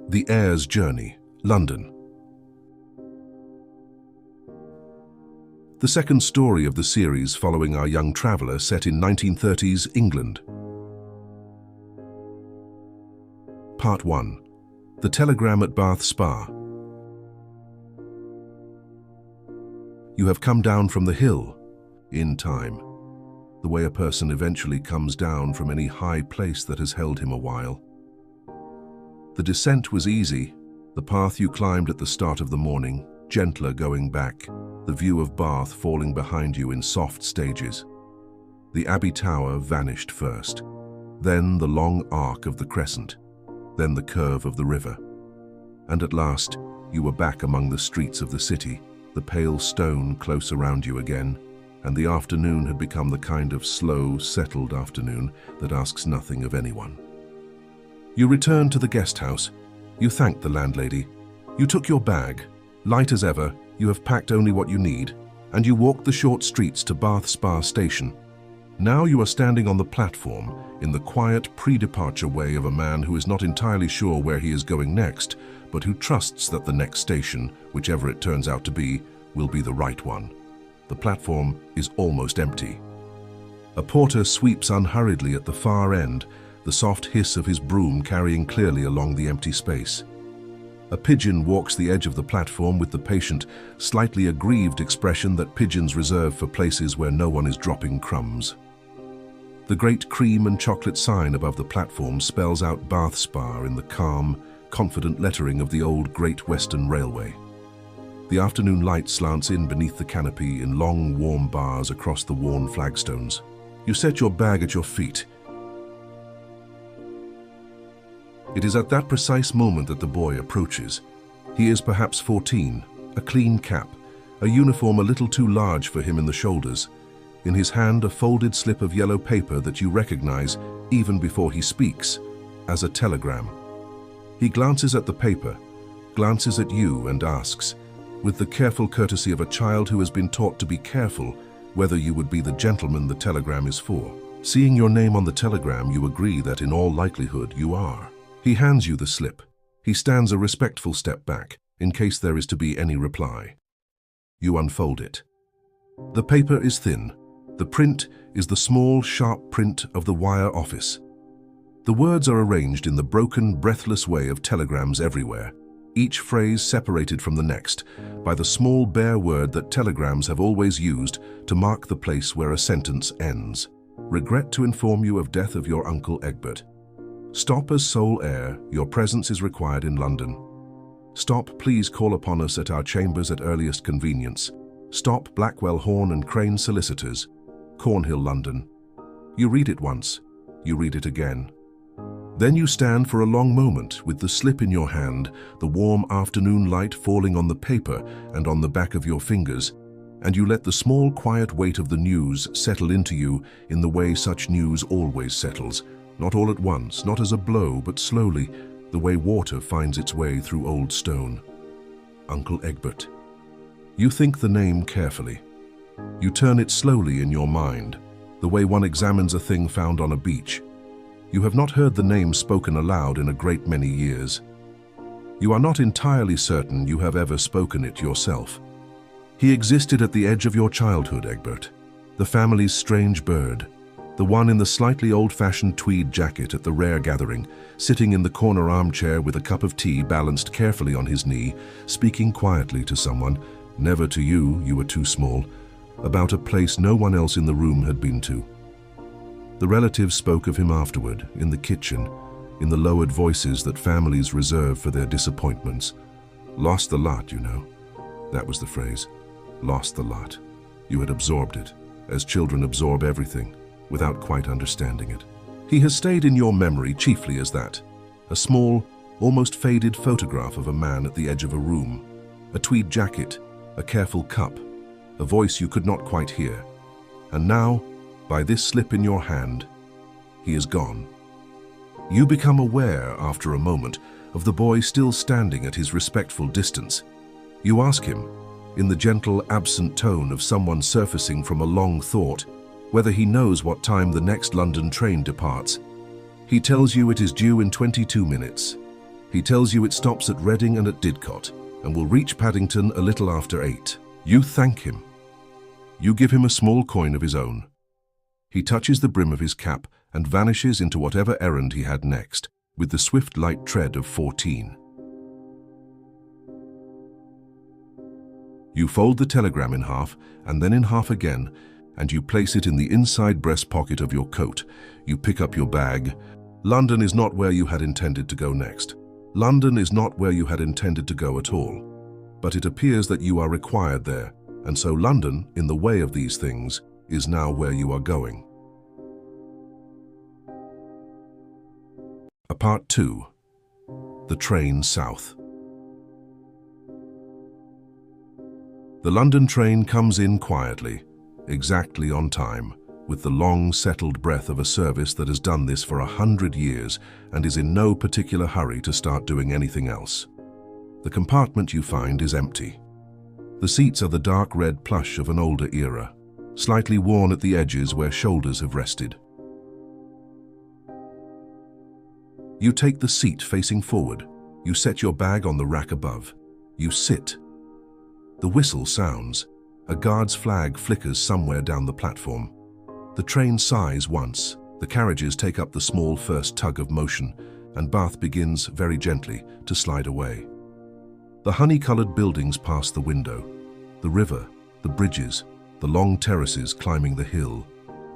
The Heir's Journey, London. The second story of the series following our young traveller set in 1930s England. Part 1. The Telegram at Bath Spa. You have come down from the hill, in time, the way a person eventually comes down from any high place that has held him a while. The descent was easy, the path you climbed at the start of the morning, gentler going back, the view of Bath falling behind you in soft stages. The Abbey Tower vanished first, then the long arc of the crescent, then the curve of the river. And at last, you were back among the streets of the city, the pale stone close around you again, and the afternoon had become the kind of slow, settled afternoon that asks nothing of anyone. You returned to the guest house. You thanked the landlady. You took your bag. Light as ever, you have packed only what you need, and you walked the short streets to Bath Spa station. Now you are standing on the platform in the quiet pre-departure way of a man who is not entirely sure where he is going next, but who trusts that the next station, whichever it turns out to be, will be the right one. The platform is almost empty. A porter sweeps unhurriedly at the far end, the soft hiss of his broom carrying clearly along the empty space. A pigeon walks the edge of the platform with the patient, slightly aggrieved expression that pigeons reserve for places where no one is dropping crumbs. The great cream and chocolate sign above the platform spells out Bath Spa in the calm, confident lettering of the old Great Western Railway. The afternoon light slants in beneath the canopy in long, warm bars across the worn flagstones. You set your bag at your feet. It is at that precise moment that the boy approaches. He is perhaps 14, a clean cap, a uniform a little too large for him in the shoulders. In his hand, a folded slip of yellow paper that you recognize, even before he speaks, as a telegram. He glances at the paper, glances at you and asks, with the careful courtesy of a child who has been taught to be careful, whether you would be the gentleman the telegram is for. Seeing your name on the telegram, you agree that in all likelihood you are. He hands you the slip. He stands a respectful step back, in case there is to be any reply. You unfold it. The paper is thin. The print is the small, sharp print of the wire office. The words are arranged in the broken, breathless way of telegrams everywhere, each phrase separated from the next by the small, bare word that telegrams have always used to mark the place where a sentence ends. Regret to inform you of death of your uncle Egbert. Stop as sole heir. Your presence is required in London. Stop, please call upon us at our chambers at earliest convenience. Stop, Blackwell, Horn and Crane Solicitors, Cornhill, London. You read it once. You read it again. Then you stand for a long moment with the slip in your hand, the warm afternoon light falling on the paper and on the back of your fingers, and you let the small, quiet weight of the news settle into you in the way such news always settles, not all at once, not as a blow, but slowly, the way water finds its way through old stone. Uncle Egbert. You think the name carefully. You turn it slowly in your mind, the way one examines a thing found on a beach. You have not heard the name spoken aloud in a great many years. You are not entirely certain you have ever spoken it yourself. He existed at the edge of your childhood, Egbert. The family's strange bird. The one in the slightly old-fashioned tweed jacket at the rare gathering, sitting in the corner armchair with a cup of tea balanced carefully on his knee, speaking quietly to someone, never to you, you were too small, about a place no one else in the room had been to. The relatives spoke of him afterward, in the kitchen, in the lowered voices that families reserve for their disappointments. Lost the lot, you know. That was the phrase. Lost the lot. You had absorbed it, as children absorb everything, without quite understanding it. He has stayed in your memory chiefly as that. A small, almost faded photograph of a man at the edge of a room. A tweed jacket, a careful cup, a voice you could not quite hear. And now, by this slip in your hand, he is gone. You become aware, after a moment, of the boy still standing at his respectful distance. You ask him, in the gentle, absent tone of someone surfacing from a long thought, whether he knows what time the next London train departs. He tells you it is due in 22 minutes. He tells you it stops at Reading and at Didcot, and will reach Paddington a little after 8. You thank him. You give him a small coin of his own. He touches the brim of his cap and vanishes into whatever errand he had next, with the swift light tread of 14. You fold the telegram in half, and then in half again, and you place it in the inside breast pocket of your coat. You pick up your bag. London is not where you had intended to go next. London is not where you had intended to go at all. But it appears that you are required there, and so London, in the way of these things, is now where you are going. Part 2. The train south. The London train comes in quietly, exactly on time, with the long, settled breath of a service that has done this for 100 years and is in no particular hurry to start doing anything else. The compartment you find is empty. The seats are the dark red plush of an older era, slightly worn at the edges where shoulders have rested. You take the seat facing forward. You set your bag on the rack above. You sit. The whistle sounds. A guard's flag flickers somewhere down the platform. The train sighs once. The carriages take up the small first tug of motion, and Bath begins, very gently, to slide away. The honey-coloured buildings pass the window. The river, the bridges, the long terraces climbing the hill.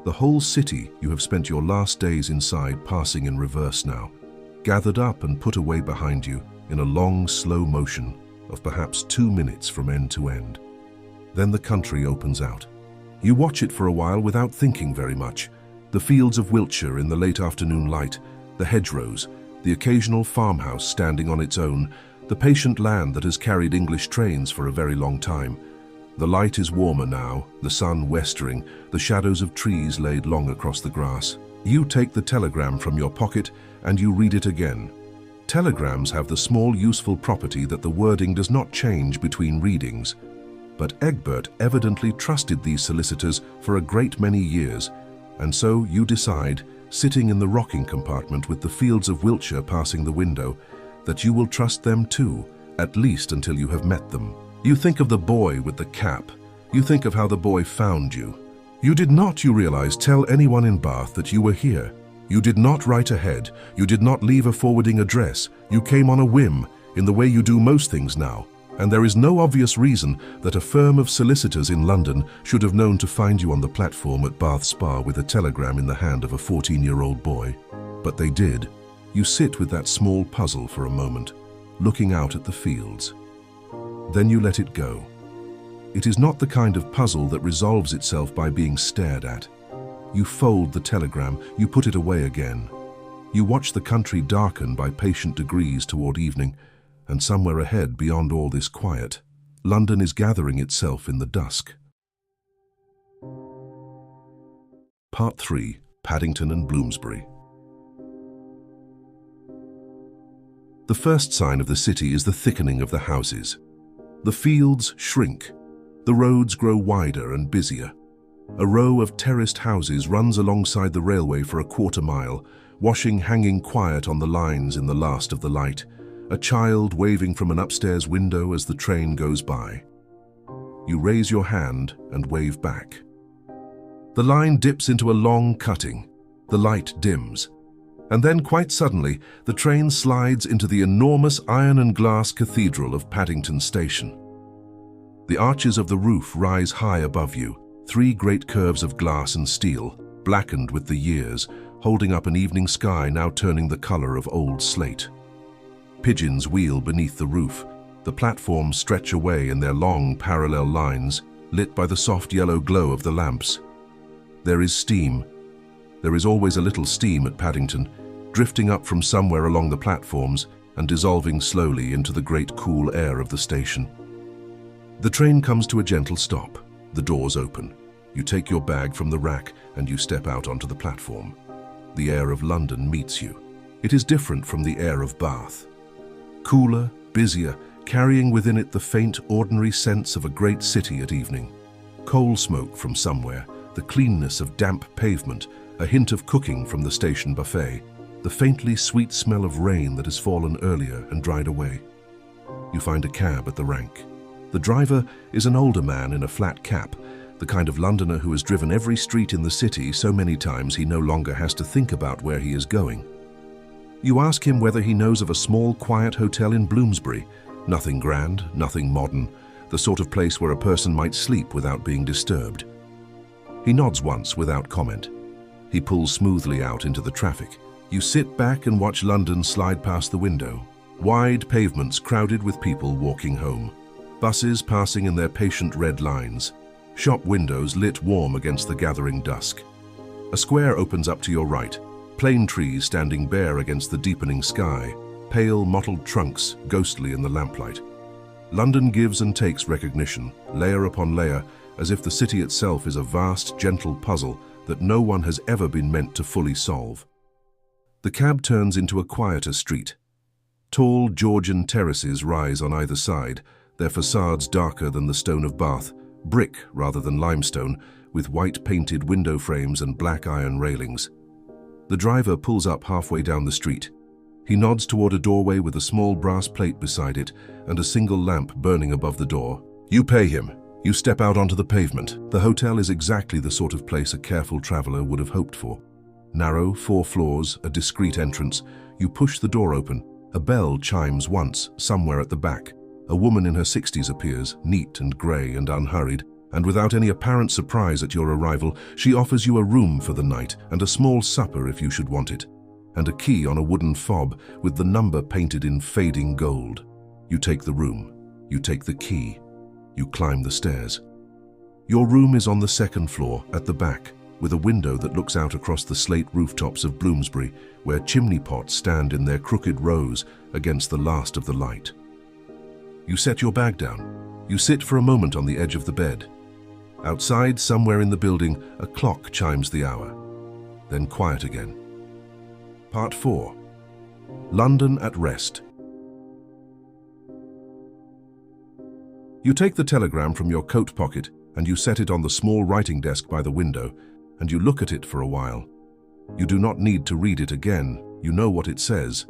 The whole city you have spent your last days inside passing in reverse now, gathered up and put away behind you in a long, slow motion of perhaps 2 minutes from end to end. Then the country opens out. You watch it for a while without thinking very much. The fields of Wiltshire in the late afternoon light, the hedgerows, the occasional farmhouse standing on its own, the patient land that has carried English trains for a very long time. The light is warmer now, the sun westering, the shadows of trees laid long across the grass. You take the telegram from your pocket and you read it again. Telegrams have the small useful property that the wording does not change between readings. But Egbert evidently trusted these solicitors for a great many years, and so you decide, sitting in the rocking compartment with the fields of Wiltshire passing the window, that you will trust them too, at least until you have met them. You think of the boy with the cap. You think of how the boy found you. You did not, you realize, tell anyone in Bath that you were here. You did not write ahead. You did not leave a forwarding address. You came on a whim, in the way you do most things now. And there is no obvious reason that a firm of solicitors in London should have known to find you on the platform at Bath Spa with a telegram in the hand of a 14-year-old boy. But they did. You sit with that small puzzle for a moment, looking out at the fields. Then you let it go. It is not the kind of puzzle that resolves itself by being stared at. You fold the telegram, you put it away again. You watch the country darken by patient degrees toward evening, and somewhere ahead, beyond all this quiet, London is gathering itself in the dusk. Part 3. Paddington and Bloomsbury. The first sign of the city is the thickening of the houses. The fields shrink. The roads grow wider and busier. A row of terraced houses runs alongside the railway for a quarter-mile, washing hanging quiet on the lines in the last of the light, a child waving from an upstairs window as the train goes by. You raise your hand and wave back. The line dips into a long cutting. The light dims. And then, quite suddenly, the train slides into the enormous iron and glass cathedral of Paddington Station. The arches of the roof rise high above you, 3 great curves of glass and steel, blackened with the years, holding up an evening sky now turning the color of old slate. Pigeons wheel beneath the roof. The platforms stretch away in their long parallel lines, lit by the soft yellow glow of the lamps. There is steam. There is always a little steam at Paddington, drifting up from somewhere along the platforms and dissolving slowly into the great cool air of the station. The train comes to a gentle stop. The doors open. You take your bag from the rack and you step out onto the platform. The air of London meets you. It is different from the air of Bath. Cooler, busier, carrying within it the faint, ordinary sense of a great city at evening. Coal smoke from somewhere, the cleanness of damp pavement, a hint of cooking from the station buffet. the faintly sweet smell of rain that has fallen earlier and dried away. You find a cab at the rank. The driver is an older man in a flat cap, the kind of Londoner who has driven every street in the city so many times he no longer has to think about where he is going. You ask him whether he knows of a small, quiet hotel in Bloomsbury. Nothing grand, nothing modern, the sort of place where a person might sleep without being disturbed. He nods once without comment. He pulls smoothly out into the traffic. You sit back and watch London slide past the window. Wide pavements crowded with people walking home. Buses passing in their patient red lines. Shop windows lit warm against the gathering dusk. A square opens up to your right. Plane trees standing bare against the deepening sky. Pale, mottled trunks, ghostly in the lamplight. London gives and takes recognition, layer upon layer, as if the city itself is a vast, gentle puzzle that no one has ever been meant to fully solve. The cab turns into a quieter street. Tall Georgian terraces rise on either side, their facades darker than the stone of Bath, brick rather than limestone, with white painted window frames and black iron railings. The driver pulls up halfway down the street. He nods toward a doorway with a small brass plate beside it and a single lamp burning above the door. You pay him. You step out onto the pavement. The hotel is exactly the sort of place a careful traveler would have hoped for. Narrow, 4 floors, a discreet entrance. You push the door open. A bell chimes once, somewhere at the back. A woman in her 60s appears, neat and grey and unhurried, and without any apparent surprise at your arrival, she offers you a room for the night and a small supper if you should want it, and a key on a wooden fob with the number painted in fading gold. You take the room. You take the key. You climb the stairs. Your room is on the 2nd floor, at the back, with a window that looks out across the slate rooftops of Bloomsbury, where chimney pots stand in their crooked rows against the last of the light. You set your bag down. You sit for a moment on the edge of the bed. Outside, somewhere in the building, a clock chimes the hour. Then quiet again. Part 4. London at rest. You take the telegram from your coat pocket and you set it on the small writing desk by the window, and you look at it for a while. You do not need to read it again. You know what it says.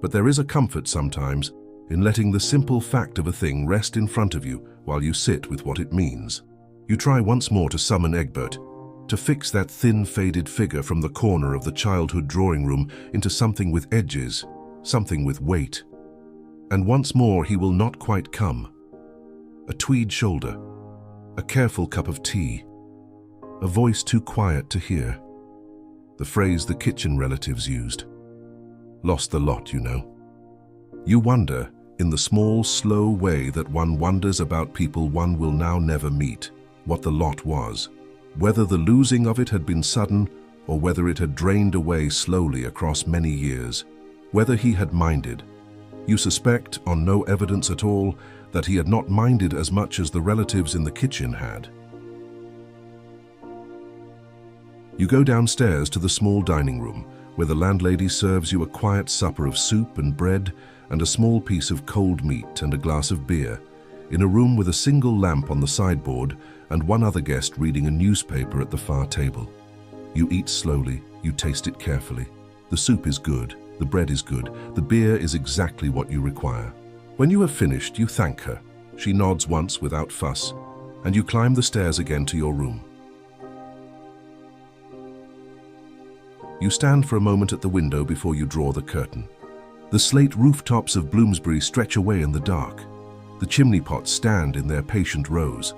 But there is a comfort sometimes in letting the simple fact of a thing rest in front of you while you sit with what it means. You try once more to summon Egbert, to fix that thin, faded figure from the corner of the childhood drawing room into something with edges, something with weight. And once more he will not quite come. A tweed shoulder, a careful cup of tea, a voice too quiet to hear. The phrase the kitchen relatives used. Lost the lot, you know. You wonder, in the small, slow way that one wonders about people one will now never meet, what the lot was, whether the losing of it had been sudden or whether it had drained away slowly across many years, whether he had minded. You suspect, on no evidence at all, that he had not minded as much as the relatives in the kitchen had. You go downstairs to the small dining room, where the landlady serves you a quiet supper of soup and bread and a small piece of cold meat and a glass of beer, in a room with a single lamp on the sideboard and one other guest reading a newspaper at the far table. You eat slowly, you taste it carefully. The soup is good, the bread is good, the beer is exactly what you require. When you have finished, you thank her. She nods once without fuss, and you climb the stairs again to your room. You stand for a moment at the window before you draw the curtain. The slate rooftops of Bloomsbury stretch away in the dark. The chimney pots stand in their patient rows.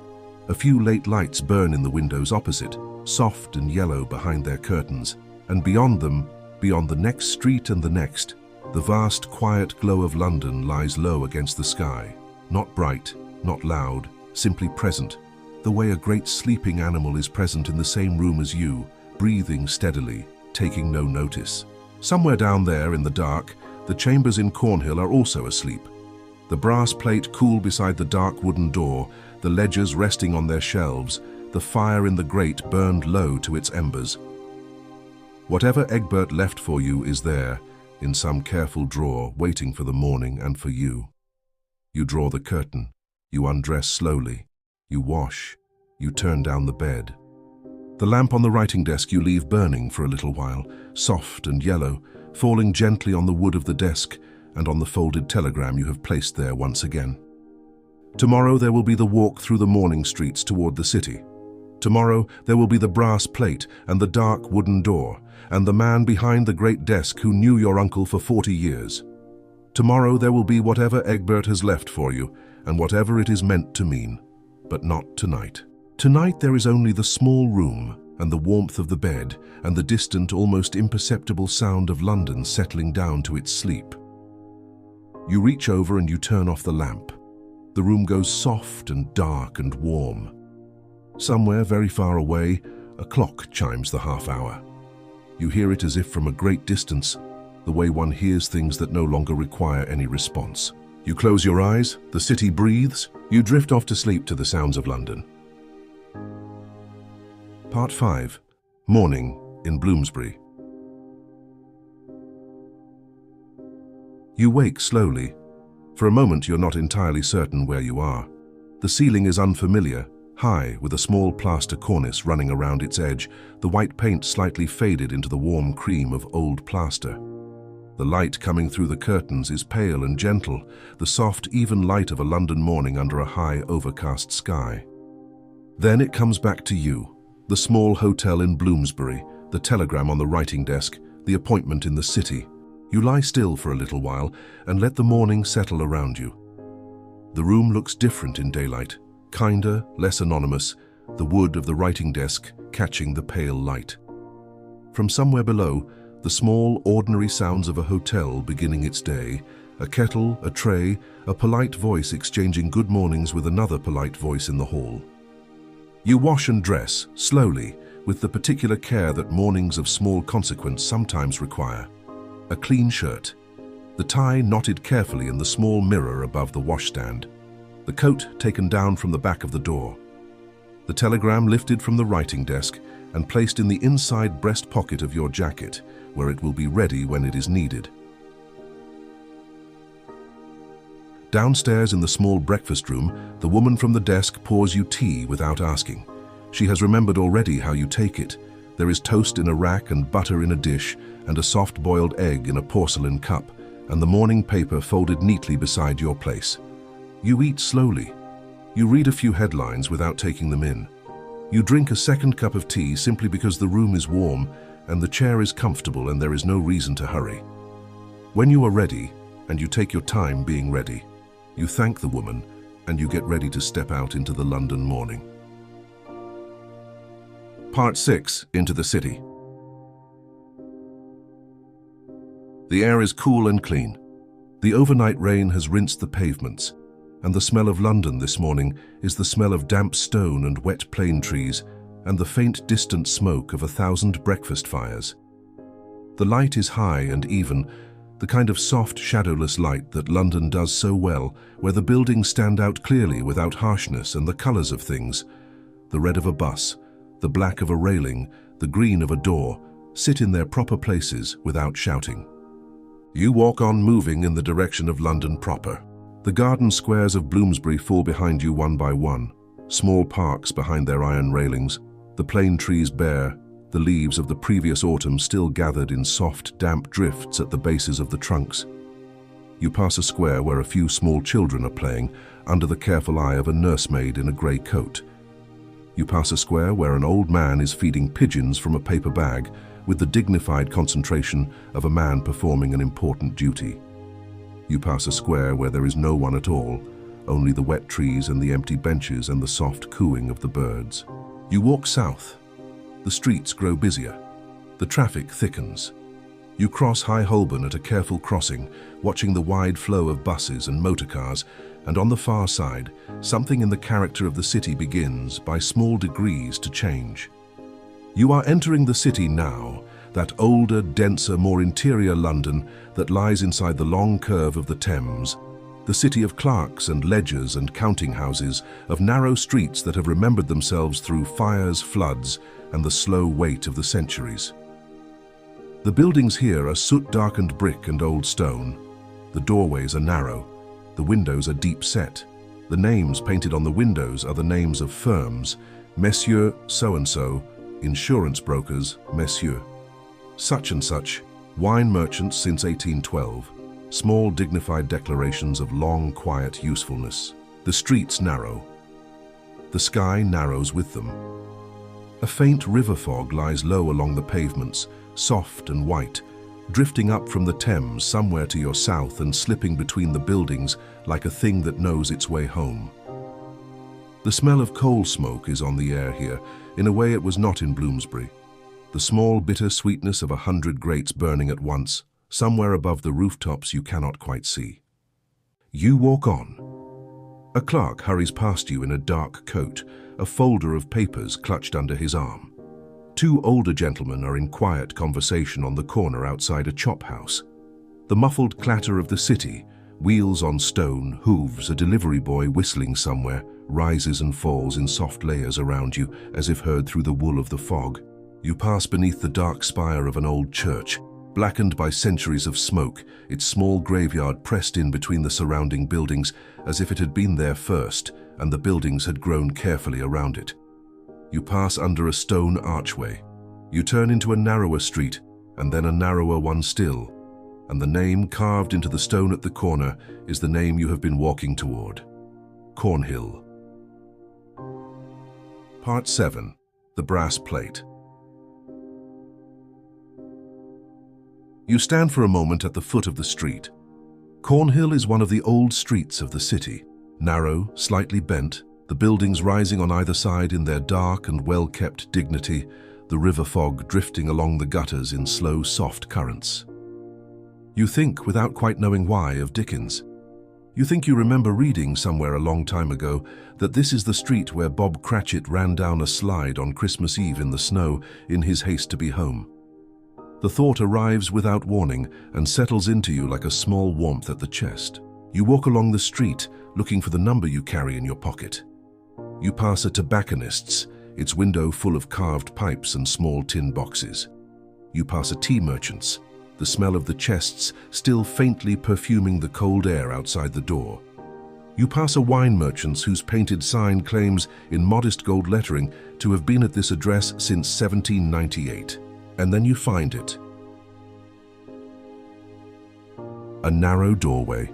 A few late lights burn in the windows opposite, soft and yellow behind their curtains, and beyond them, beyond the next street and the next, the vast, quiet glow of London lies low against the sky, not bright, not loud, simply present, the way a great sleeping animal is present in the same room as you, breathing steadily, taking no notice. Somewhere down there in the dark, the chambers in Cornhill are also asleep. The brass plate cool beside the dark wooden door, the ledgers resting on their shelves, the fire in the grate burned low to its embers. Whatever Egbert left for you is there, in some careful drawer, waiting for the morning and for you. You draw the curtain, you undress slowly, you wash, you turn down the bed. The lamp on the writing desk you leave burning for a little while, soft and yellow, falling gently on the wood of the desk and on the folded telegram you have placed there once again. Tomorrow there will be the walk through the morning streets toward the city. Tomorrow there will be the brass plate and the dark wooden door, and the man behind the great desk who knew your uncle for 40 years. Tomorrow there will be whatever Egbert has left for you, and whatever it is meant to mean, but not tonight. Tonight there is only the small room, and the warmth of the bed, and the distant, almost imperceptible sound of London settling down to its sleep. You reach over and you turn off the lamp. The room goes soft and dark and warm. Somewhere very far away, a clock chimes the half-hour. You hear it as if from a great distance, the way one hears things that no longer require any response. You close your eyes, the city breathes, you drift off to sleep to the sounds of London. Part 5. Morning in Bloomsbury. You wake slowly. For a moment you're not entirely certain where you are. The ceiling is unfamiliar, high, with a small plaster cornice running around its edge, the white paint slightly faded into the warm cream of old plaster. The light coming through the curtains is pale and gentle, the soft, even light of a London morning under a high, overcast sky. Then it comes back to you, the small hotel in Bloomsbury, the telegram on the writing desk, the appointment in the city. You lie still for a little while and let the morning settle around you. The room looks different in daylight, kinder, less anonymous, the wood of the writing desk catching the pale light. From somewhere below, the small, ordinary sounds of a hotel beginning its day, a kettle, a tray, a polite voice exchanging good mornings with another polite voice in the hall. You wash and dress, slowly, with the particular care that mornings of small consequence sometimes require. A clean shirt, the tie knotted carefully in the small mirror above the washstand, the coat taken down from the back of the door, the telegram lifted from the writing desk and placed in the inside breast pocket of your jacket, where it will be ready when it is needed. Downstairs in the small breakfast room, the woman from the desk pours you tea without asking. She has remembered already how you take it. There is toast in a rack and butter in a dish, and a soft-boiled egg in a porcelain cup, and the morning paper folded neatly beside your place. You eat slowly. You read a few headlines without taking them in. You drink a second cup of tea simply because the room is warm and the chair is comfortable and there is no reason to hurry. When you are ready, and you take your time being ready, you thank the woman and you get ready to step out into the London morning. Part 6. Into the city. The air is cool and clean. The overnight rain has rinsed the pavements, and the smell of London this morning is the smell of damp stone and wet plane trees and the faint distant smoke of 1,000 breakfast fires. The light is high and even, the kind of soft, shadowless light that London does so well, where the buildings stand out clearly without harshness and the colours of things. The red of a bus, the black of a railing, the green of a door, sit in their proper places without shouting. You walk on moving in the direction of London proper. The garden squares of Bloomsbury fall behind you one by one, small parks behind their iron railings, the plane trees bare, the leaves of the previous autumn still gathered in soft, damp drifts at the bases of the trunks. You pass a square where a few small children are playing, under the careful eye of a nursemaid in a grey coat. You pass a square where an old man is feeding pigeons from a paper bag, with the dignified concentration of a man performing an important duty. You pass a square where there is no one at all, only the wet trees and the empty benches and the soft cooing of the birds. You walk south. The streets grow busier. The traffic thickens. You cross High Holborn at a careful crossing, watching the wide flow of buses and motor cars, and on the far side, something in the character of the city begins, by small degrees, to change. You are entering the city now, that older, denser, more interior London that lies inside the long curve of the Thames, the city of clerks and ledgers and counting houses, of narrow streets that have remembered themselves through fires, floods, and the slow weight of the centuries. The buildings here are soot-darkened brick and old stone. The doorways are narrow. The windows are deep set. The names painted on the windows are the names of firms: Messieurs so-and-so, insurance brokers, Messieurs. Such and such, Wine merchants since 1812. Small, dignified declarations of long, quiet usefulness. The streets narrow. The sky narrows with them. A faint river fog lies low along the pavements, soft and white, drifting up from the Thames somewhere to your south and slipping between the buildings like a thing that knows its way home. The smell of coal smoke is on the air here, in a way it was not in Bloomsbury. The small, bitter sweetness of 100 grates burning at once, somewhere above the rooftops you cannot quite see. You walk on. A clerk hurries past you in a dark coat, a folder of papers clutched under his arm. Two older gentlemen are in quiet conversation on the corner outside a chop house. The muffled clatter of the city, wheels on stone, hooves, a delivery boy whistling somewhere, rises and falls in soft layers around you as if heard through the wool of the fog. You pass beneath the dark spire of an old church, blackened by centuries of smoke, its small graveyard pressed in between the surrounding buildings as if it had been there first and the buildings had grown carefully around it. You pass under a stone archway. You turn into a narrower street and then a narrower one still, and the name carved into the stone at the corner is the name you have been walking toward. Cornhill. Part 7. The Brass Plate. You stand for a moment at the foot of the street. Cornhill is one of the old streets of the city. Narrow, slightly bent, the buildings rising on either side in their dark and well-kept dignity, the river fog drifting along the gutters in slow, soft currents. You think, without quite knowing why, of Dickens. You think you remember reading somewhere a long time ago that this is the street where Bob Cratchit ran down a slide on Christmas Eve in the snow in his haste to be home. The thought arrives without warning and settles into you like a small warmth at the chest. You walk along the street, looking for the number you carry in your pocket. You pass a tobacconist's, its window full of carved pipes and small tin boxes. You pass a tea merchant's, the smell of the chests still faintly perfuming the cold air outside the door. You pass a wine merchant's whose painted sign claims, in modest gold lettering, to have been at this address since 1798. And then you find it. A narrow doorway.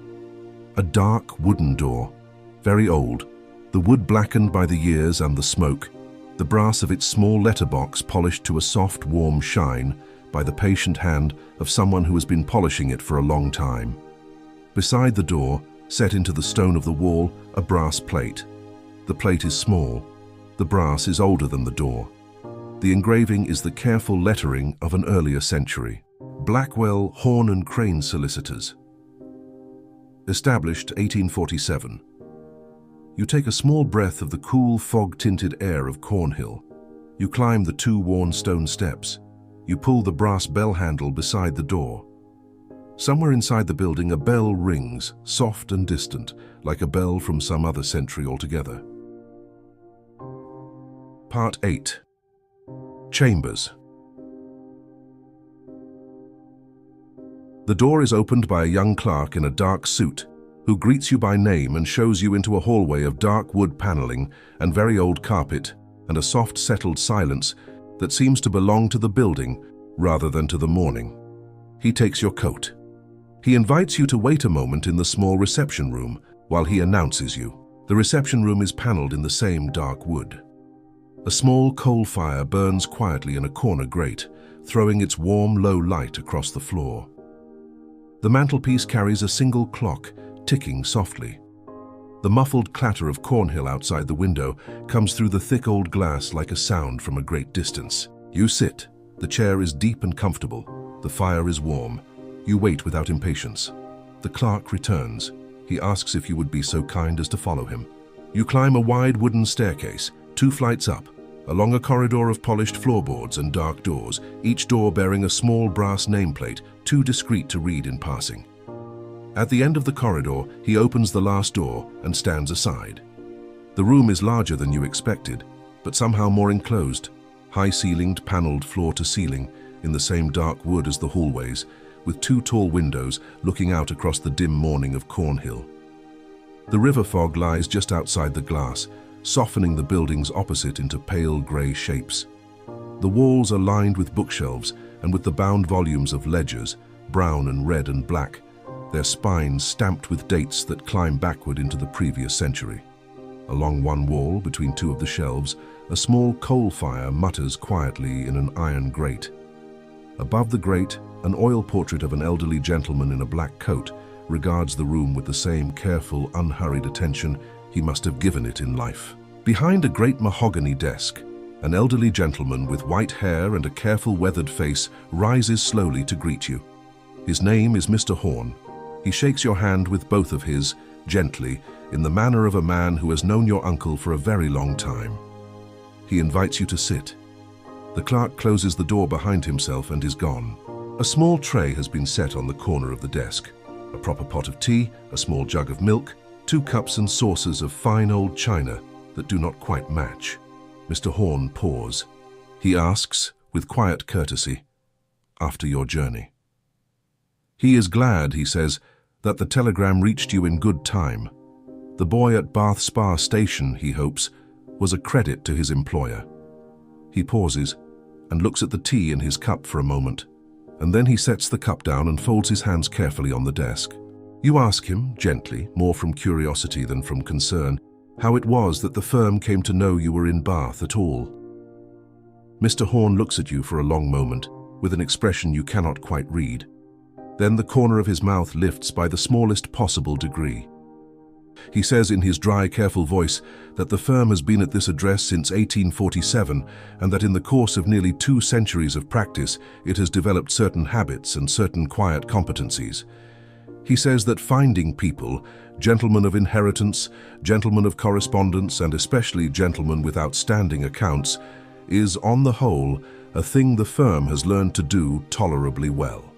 A dark wooden door, very old, the wood blackened by the years and the smoke, the brass of its small letterbox polished to a soft, warm shine by the patient hand of someone who has been polishing it for a long time. Beside the door, set into the stone of the wall, a brass plate. The plate is small. The brass is older than the door. The engraving is the careful lettering of an earlier century. Blackwell, Horn and Crane Solicitors. Established 1847. You take a small breath of the cool, fog-tinted air of Cornhill. You climb the two worn stone steps. You pull the brass bell handle beside the door. Somewhere inside the building a bell rings, soft and distant, like a bell from some other century altogether. Part 8. Chambers. The door is opened by a young clerk in a dark suit, who greets you by name and shows you into a hallway of dark wood paneling and very old carpet and a soft settled silence that seems to belong to the building rather than to the morning. He takes your coat. He invites you to wait a moment in the small reception room while he announces you. The reception room is paneled in the same dark wood. A small coal fire burns quietly in a corner grate, throwing its warm, low light across the floor. The mantelpiece carries a single clock, ticking softly. The muffled clatter of Cornhill outside the window comes through the thick old glass like a sound from a great distance. You sit. The chair is deep and comfortable. The fire is warm. You wait without impatience. The clerk returns. He asks if you would be so kind as to follow him. You climb a wide wooden staircase, 2 flights up, along a corridor of polished floorboards and dark doors, each door bearing a small brass nameplate, too discreet to read in passing. At the end of the corridor, he opens the last door and stands aside. The room is larger than you expected, but somehow more enclosed, high-ceilinged, panelled floor to ceiling, in the same dark wood as the hallways, with 2 tall windows looking out across the dim morning of Cornhill. The river fog lies just outside the glass, softening the buildings opposite into pale grey shapes. The walls are lined with bookshelves, and with the bound volumes of ledgers, brown and red and black, their spines stamped with dates that climb backward into the previous century. Along one wall, between two of the shelves, a small coal fire mutters quietly in an iron grate. Above the grate, an oil portrait of an elderly gentleman in a black coat regards the room with the same careful, unhurried attention he must have given it in life. Behind a great mahogany desk, an elderly gentleman with white hair and a careful, weathered face rises slowly to greet you. His name is Mr. Horn. He shakes your hand with both of his, gently, in the manner of a man who has known your uncle for a very long time. He invites you to sit. The clerk closes the door behind himself and is gone. A small tray has been set on the corner of the desk. A proper pot of tea, a small jug of milk, 2 cups and saucers of fine old china that do not quite match. Mr. Horn pours. He asks, with quiet courtesy, after your journey. He is glad, he says, that the telegram reached you in good time. The boy at Bath Spa Station, he hopes, was a credit to his employer. He pauses and looks at the tea in his cup for a moment, and then he sets the cup down and folds his hands carefully on the desk. You ask him, gently, more from curiosity than from concern, how it was that the firm came to know you were in Bath at all. Mr. Horn looks at you for a long moment, with an expression you cannot quite read. Then the corner of his mouth lifts by the smallest possible degree. He says in his dry, careful voice that the firm has been at this address since 1847 and that in the course of nearly 2 centuries of practice it has developed certain habits and certain quiet competencies. He says that finding people, gentlemen of inheritance, gentlemen of correspondence, and especially gentlemen with outstanding accounts, is, on the whole, a thing the firm has learned to do tolerably well.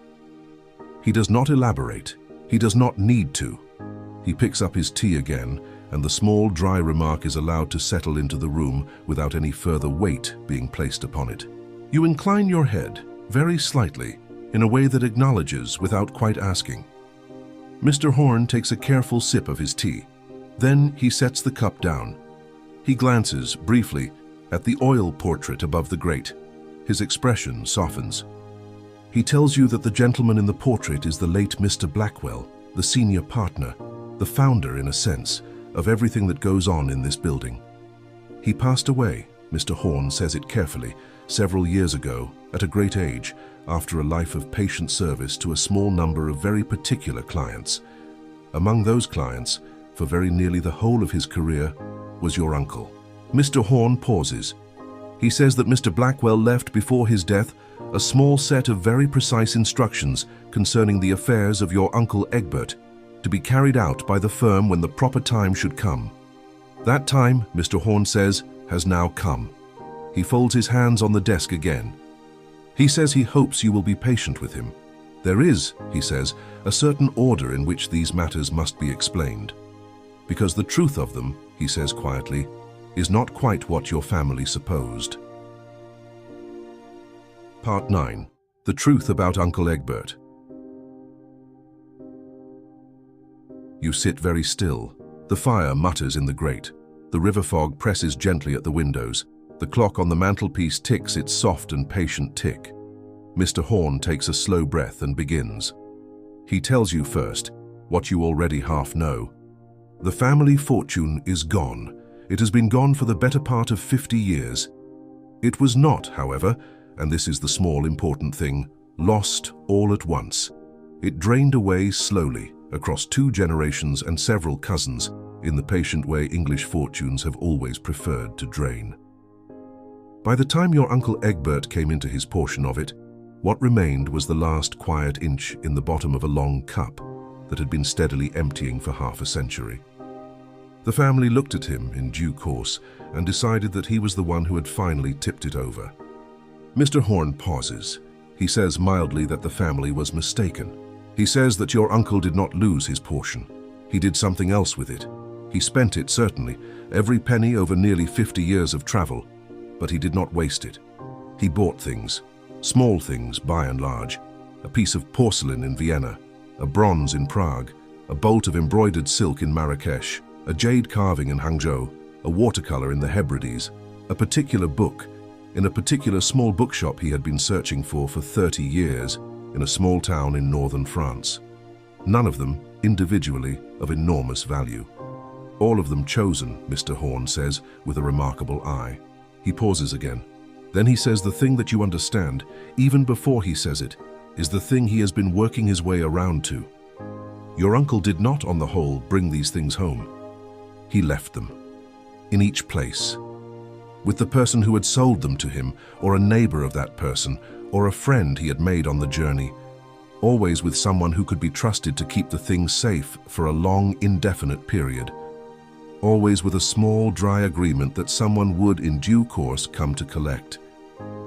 He does not elaborate. He does not need to. He picks up his tea again, and the small, dry remark is allowed to settle into the room without any further weight being placed upon it. You incline your head, very slightly, in a way that acknowledges without quite asking. Mr. Horn takes a careful sip of his tea. Then he sets the cup down. He glances, briefly, at the oil portrait above the grate. His expression softens. He tells you that the gentleman in the portrait is the late Mr. Blackwell, the senior partner, the founder, in a sense, of everything that goes on in this building. He passed away, Mr. Horn says it carefully, several years ago, at a great age, after a life of patient service to a small number of very particular clients. Among those clients, for very nearly the whole of his career, was your uncle. Mr. Horn pauses. He says that Mr. Blackwell left before his death a small set of very precise instructions concerning the affairs of your Uncle Egbert, to be carried out by the firm when the proper time should come. That time, Mr. Horn says, has now come. He folds his hands on the desk again. He says he hopes you will be patient with him. There is, he says, a certain order in which these matters must be explained. Because the truth of them, he says quietly, is not quite what your family supposed. Part 9. The Truth About Uncle Egbert. You sit very still. The fire mutters in the grate. The river fog presses gently at the windows. The clock on the mantelpiece ticks its soft and patient tick. Mr. Horn takes a slow breath and begins. He tells you first, what you already half know. The family fortune is gone. It has been gone for the better part of 50 years. It was not, however, and this is the small important thing, lost all at once. It drained away slowly, across 2 generations and several cousins, in the patient way English fortunes have always preferred to drain. By the time your Uncle Egbert came into his portion of it, what remained was the last quiet inch in the bottom of a long cup that had been steadily emptying for half a century. The family looked at him in due course and decided that he was the one who had finally tipped it over. Mr. Horn pauses. He says mildly that the family was mistaken. He says that your uncle did not lose his portion. He did something else with it. He spent it, certainly, every penny over nearly 50 years of travel, but he did not waste it. He bought things, small things by and large, a piece of porcelain in Vienna, a bronze in Prague, a bolt of embroidered silk in Marrakesh, a jade carving in Hangzhou, a watercolor in the Hebrides, a particular book, in a particular small bookshop he had been searching for 30 years in a small town in northern France. None of them, individually, of enormous value. All of them chosen, Mr. Horn says, with a remarkable eye. He pauses again. Then he says the thing that you understand, even before he says it, is the thing he has been working his way around to. Your uncle did not, on the whole, bring these things home. He left them. In each place. With the person who had sold them to him, or a neighbor of that person, or a friend he had made on the journey. Always with someone who could be trusted to keep the things safe for a long, indefinite period. Always with a small, dry agreement that someone would, in due course, come to collect.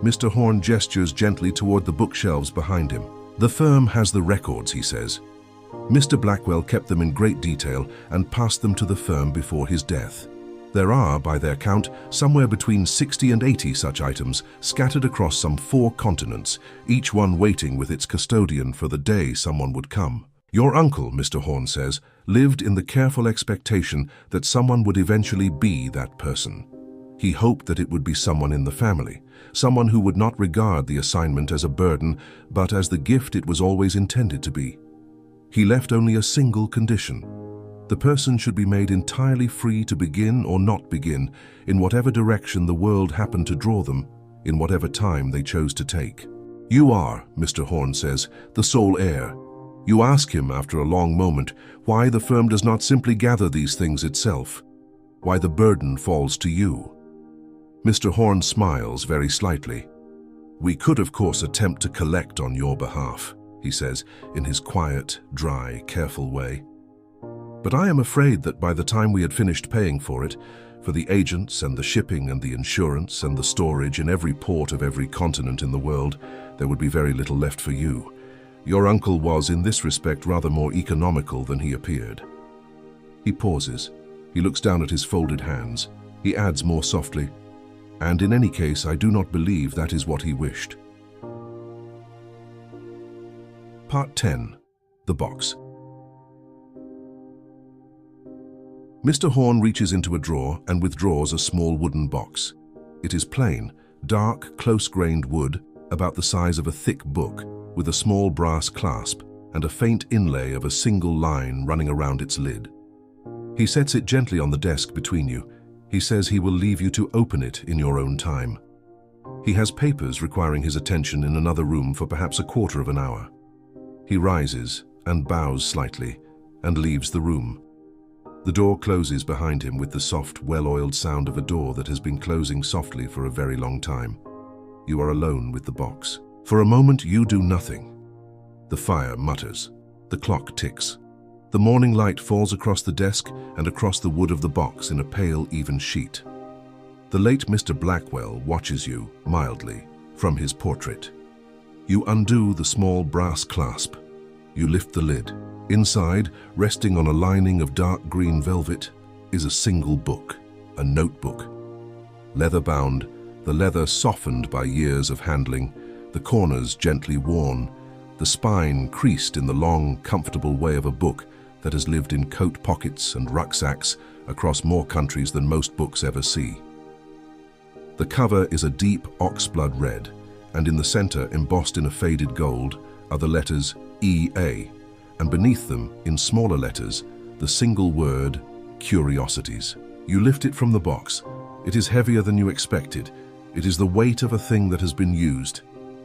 Mr. Horn gestures gently toward the bookshelves behind him. The firm has the records, he says. Mr. Blackwell kept them in great detail and passed them to the firm before his death. There are, by their count, somewhere between 60 and 80 such items scattered across some 4 continents, each one waiting with its custodian for the day someone would come. Your uncle, Mr. Horn says, lived in the careful expectation that someone would eventually be that person. He hoped that it would be someone in the family, someone who would not regard the assignment as a burden, but as the gift it was always intended to be. He left only a single condition. The person should be made entirely free to begin or not begin, in whatever direction the world happened to draw them, in whatever time they chose to take. You are, Mr. Horn says, the sole heir. You ask him, after a long moment, why the firm does not simply gather these things itself, why the burden falls to you. Mr. Horn smiles very slightly. We could, of course, attempt to collect on your behalf, he says, in his quiet, dry, careful way. But I am afraid that by the time we had finished paying for it, for the agents and the shipping and the insurance and the storage in every port of every continent in the world, there would be very little left for you. Your uncle was, in this respect, rather more economical than he appeared. He pauses. He looks down at his folded hands. He adds more softly, and in any case, I do not believe that is what he wished. Part 10. The Box. Mr. Horn reaches into a drawer and withdraws a small wooden box. It is plain, dark, close-grained wood, about the size of a thick book, with a small brass clasp and a faint inlay of a single line running around its lid. He sets it gently on the desk between you. He says he will leave you to open it in your own time. He has papers requiring his attention in another room for perhaps a quarter of an hour. He rises and bows slightly and leaves the room. The door closes behind him with the soft, well-oiled sound of a door that has been closing softly for a very long time. You are alone with the box. For a moment, you do nothing. The fire mutters. The clock ticks. The morning light falls across the desk and across the wood of the box in a pale, even sheet. The late Mr. Blackwell watches you, mildly, from his portrait. You undo the small brass clasp. You lift the lid. Inside, resting on a lining of dark green velvet, is a single book, a notebook. Leather-bound, the leather softened by years of handling, the corners gently worn, the spine creased in the long, comfortable way of a book that has lived in coat pockets and rucksacks across more countries than most books ever see. The cover is a deep oxblood red, and in the center, embossed in a faded gold, are the letters E.A., and beneath them, in smaller letters, the single word, Curiosities. You lift it from the box. It is heavier than you expected. It is the weight of a thing that has been used.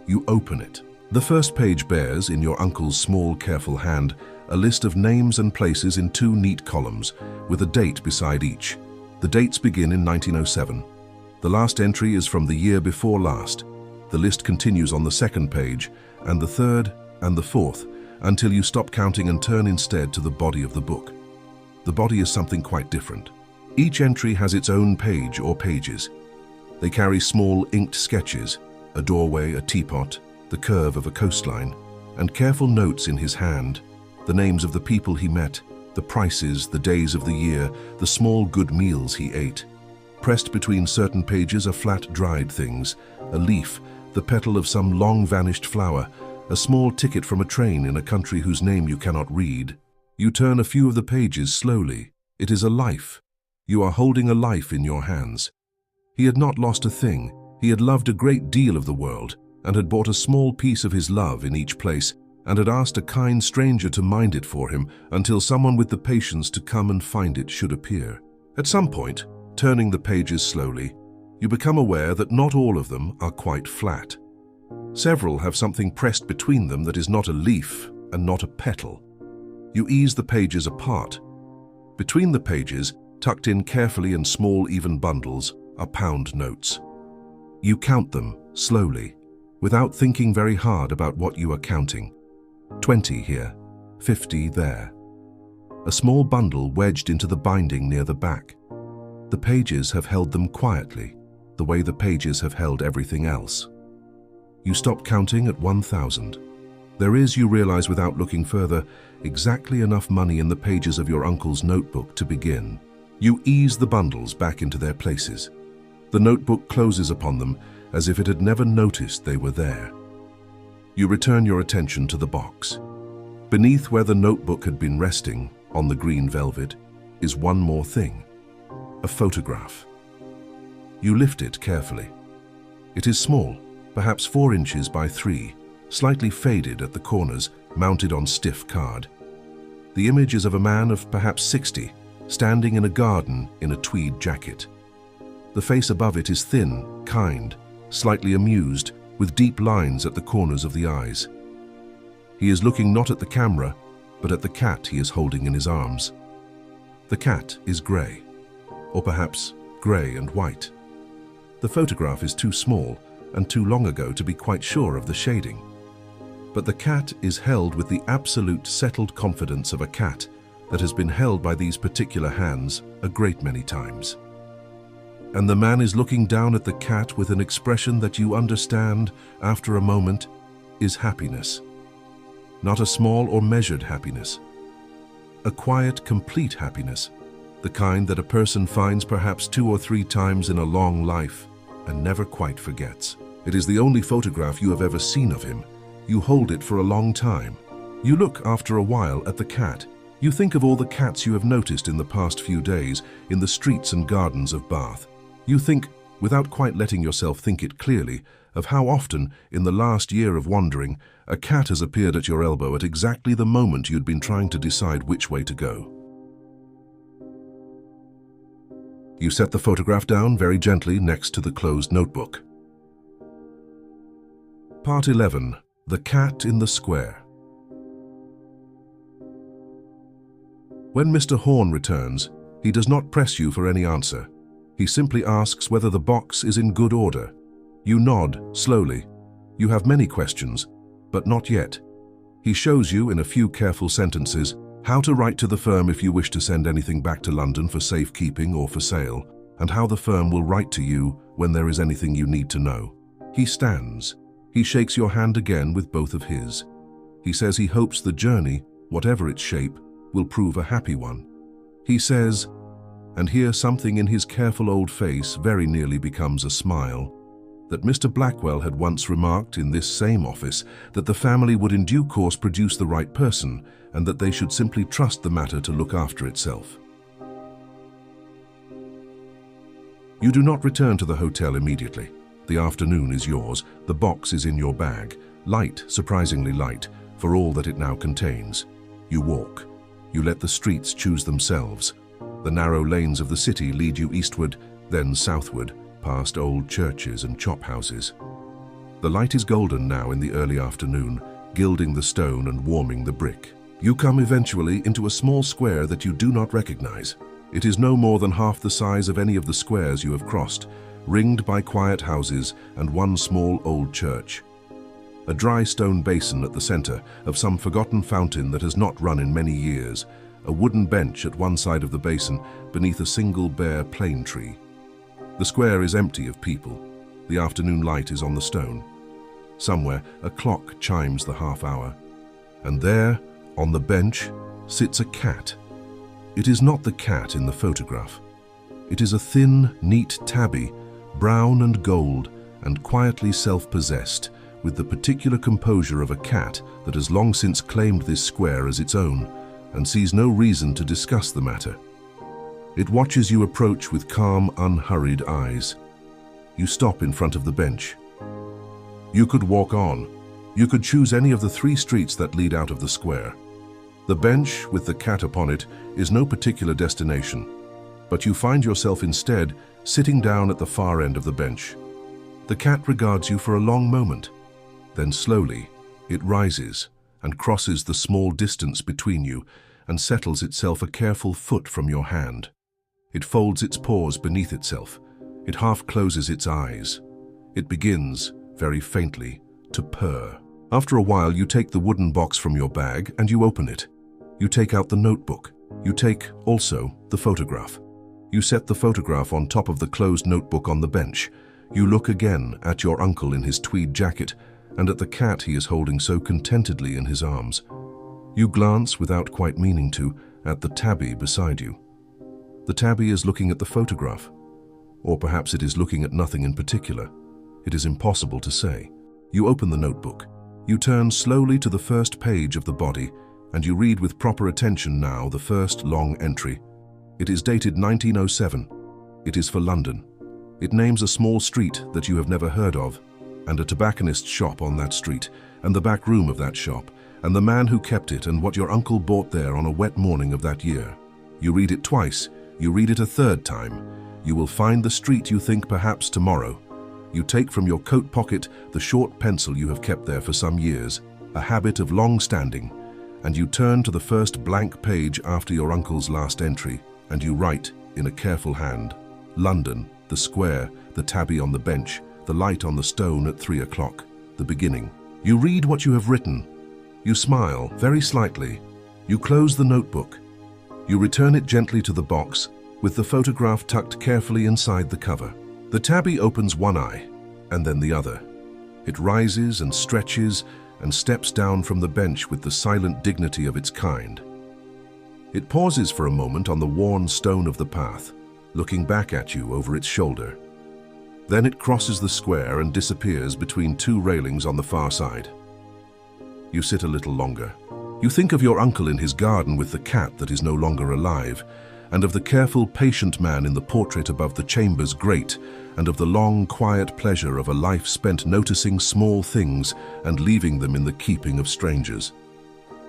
You open it. The first page bears, in your uncle's small, careful hand, a list of names and places in 2 neat columns, with a date beside each. The dates begin in 1907. The last entry is from the year before last. The list continues on the second page, and the third, and the fourth, until you stop counting and turn instead to the body of the book. The body is something quite different. Each entry has its own page or pages. They carry small inked sketches, a doorway, a teapot, the curve of a coastline, and careful notes in his hand, the names of the people he met, the prices, the days of the year, the small good meals he ate. Pressed between certain pages are flat dried things, a leaf, the petal of some long-vanished flower, a small ticket from a train in a country whose name you cannot read. You turn a few of the pages slowly. It is a life. You are holding a life in your hands. He had not lost a thing. He had loved a great deal of the world and had bought a small piece of his love in each place and had asked a kind stranger to mind it for him until someone with the patience to come and find it should appear. At some point, turning the pages slowly, you become aware that not all of them are quite flat. Several have something pressed between them that is not a leaf and not a petal. You ease the pages apart. Between the pages, tucked in carefully in small even bundles, are pound notes. You count them slowly, without thinking very hard about what you are counting. 20 here, 50 there. A small bundle wedged into the binding near the back. The pages have held them quietly, the way the pages have held everything else. You stop counting at 1,000. There is, you realize without looking further, exactly enough money in the pages of your uncle's notebook to begin. You ease the bundles back into their places. The notebook closes upon them as if it had never noticed they were there. You return your attention to the box. Beneath where the notebook had been resting, on the green velvet, is one more thing. A photograph. You lift it carefully. It is small, perhaps 4 inches by 3, slightly faded at the corners, mounted on stiff card. The image is of a man of perhaps 60, standing in a garden in a tweed jacket. The face above it is thin, kind, slightly amused, with deep lines at the corners of the eyes. He is looking not at the camera, but at the cat he is holding in his arms. The cat is grey, or perhaps grey and white. The photograph is too small and too long ago to be quite sure of the shading. But the cat is held with the absolute settled confidence of a cat that has been held by these particular hands a great many times. And the man is looking down at the cat with an expression that you understand, after a moment, is happiness. Not a small or measured happiness. A quiet, complete happiness, the kind that a person finds perhaps 2 or 3 times in a long life and never quite forgets. It is the only photograph you have ever seen of him. You hold it for a long time. You look after a while at the cat. You think of all the cats you have noticed in the past few days in the streets and gardens of Bath. You think, without quite letting yourself think it clearly, of how often, in the last year of wandering, a cat has appeared at your elbow at exactly the moment you'd been trying to decide which way to go. You set the photograph down very gently next to the closed notebook. Part 11. The Cat in the Square. When Mr. Horn returns, he does not press you for any answer. He simply asks whether the box is in good order. You nod, slowly. You have many questions, but not yet. He shows you, in a few careful sentences, how to write to the firm if you wish to send anything back to London for safekeeping or for sale, and how the firm will write to you when there is anything you need to know. He stands. He shakes your hand again with both of his. He says he hopes the journey, whatever its shape, will prove a happy one. He says, and here something in his careful old face very nearly becomes a smile, that Mr. Blackwell had once remarked in this same office that the family would in due course produce the right person and that they should simply trust the matter to look after itself. You do not return to the hotel immediately. The afternoon is yours. The box is in your bag, light, surprisingly light, for all that it now contains. You walk. You let the streets choose themselves. The narrow lanes of the city lead you eastward, then southward, past old churches and chop houses. The light is golden now in the early afternoon, gilding the stone and warming the brick. You come eventually into a small square that you do not recognize. It is no more than half the size of any of the squares you have crossed, ringed by quiet houses and one small old church. A dry stone basin at the center of some forgotten fountain that has not run in many years, a wooden bench at one side of the basin beneath a single bare plane tree. The square is empty of people. The afternoon light is on the stone. Somewhere a clock chimes the half hour. And there, on the bench, sits a cat. It is not the cat in the photograph. It is a thin, neat tabby, brown and gold, and quietly self-possessed, with the particular composure of a cat that has long since claimed this square as its own, and sees no reason to discuss the matter. It watches you approach with calm, unhurried eyes. You stop in front of the bench. You could walk on. You could choose any of the 3 streets that lead out of the square. The bench with the cat upon it is no particular destination, but you find yourself instead sitting down at the far end of the bench. The cat regards you for a long moment. Then slowly, it rises and crosses the small distance between you and settles itself a careful foot from your hand. It folds its paws beneath itself. It half closes its eyes. It begins, very faintly, to purr. After a while, you take the wooden box from your bag and you open it. You take out the notebook. You take, also, the photograph. You set the photograph on top of the closed notebook on the bench. You look again at your uncle in his tweed jacket and at the cat he is holding so contentedly in his arms. You glance, without quite meaning to, at the tabby beside you. The tabby is looking at the photograph. Or perhaps it is looking at nothing in particular. It is impossible to say. You open the notebook. You turn slowly to the first page of the body, and you read with proper attention now the first long entry. It is dated 1907. It is for London. It names a small street that you have never heard of, and a tobacconist's shop on that street, and the back room of that shop, and the man who kept it, and what your uncle bought there on a wet morning of that year. You read it twice. You read it a third time. You will find the street you think perhaps tomorrow. You take from your coat pocket the short pencil you have kept there for some years, a habit of long standing, and you turn to the first blank page after your uncle's last entry, and you write in a careful hand, London, the square, the tabby on the bench, the light on the stone at 3 o'clock, the beginning. You read what you have written. You smile, very slightly. You close the notebook. You return it gently to the box, with the photograph tucked carefully inside the cover. The tabby opens one eye, and then the other. It rises and stretches and steps down from the bench with the silent dignity of its kind. It pauses for a moment on the worn stone of the path, looking back at you over its shoulder. Then it crosses the square and disappears between 2 railings on the far side. You sit a little longer. You think of your uncle in his garden with the cat that is no longer alive, and of the careful, patient man in the portrait above the chamber's grate, and of the long, quiet pleasure of a life spent noticing small things and leaving them in the keeping of strangers.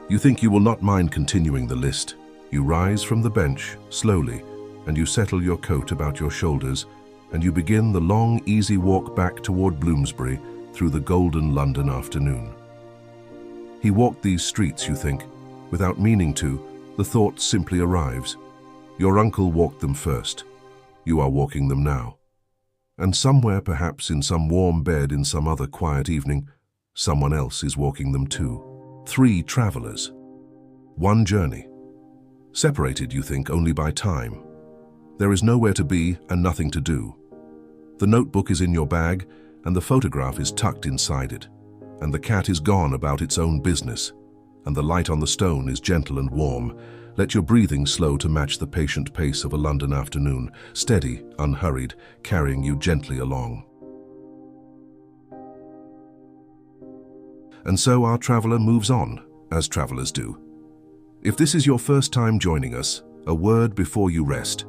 You think you will not mind continuing the list. You rise from the bench, slowly, and you settle your coat about your shoulders, and you begin the long, easy walk back toward Bloomsbury through the golden London afternoon. He walked these streets, you think. Without meaning to, the thought simply arrives. Your uncle walked them first. You are walking them now. And somewhere, perhaps in some warm bed in some other quiet evening, someone else is walking them too. 3 travelers. 1 journey. Separated, you think, only by time. There is nowhere to be and nothing to do. The notebook is in your bag, and the photograph is tucked inside it, and the cat is gone about its own business, and the light on the stone is gentle and warm. Let your breathing slow to match the patient pace of a London afternoon, steady, unhurried, carrying you gently along. And so our traveller moves on, as travellers do. If this is your first time joining us, a word before you rest.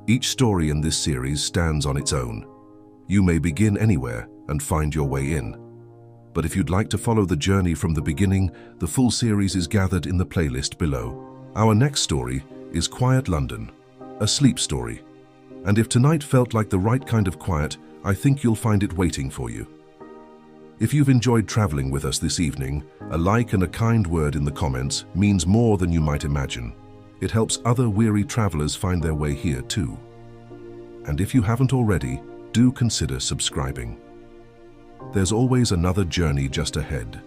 Each story in this series stands on its own. You may begin anywhere and find your way in. But if you'd like to follow the journey from the beginning, the full series is gathered in the playlist below. Our next story is Quiet London, a sleep story. And if tonight felt like the right kind of quiet, I think you'll find it waiting for you. If you've enjoyed traveling with us this evening, a like and a kind word in the comments means more than you might imagine. It helps other weary travelers find their way here too. And if you haven't already, do consider subscribing. There's always another journey just ahead.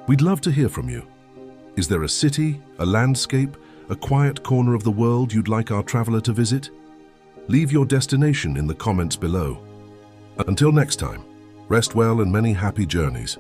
We'd love to hear from you. Is there a city, a landscape, a quiet corner of the world you'd like our traveller to visit? Leave your destination in the comments below. Until next time, rest well and many happy journeys.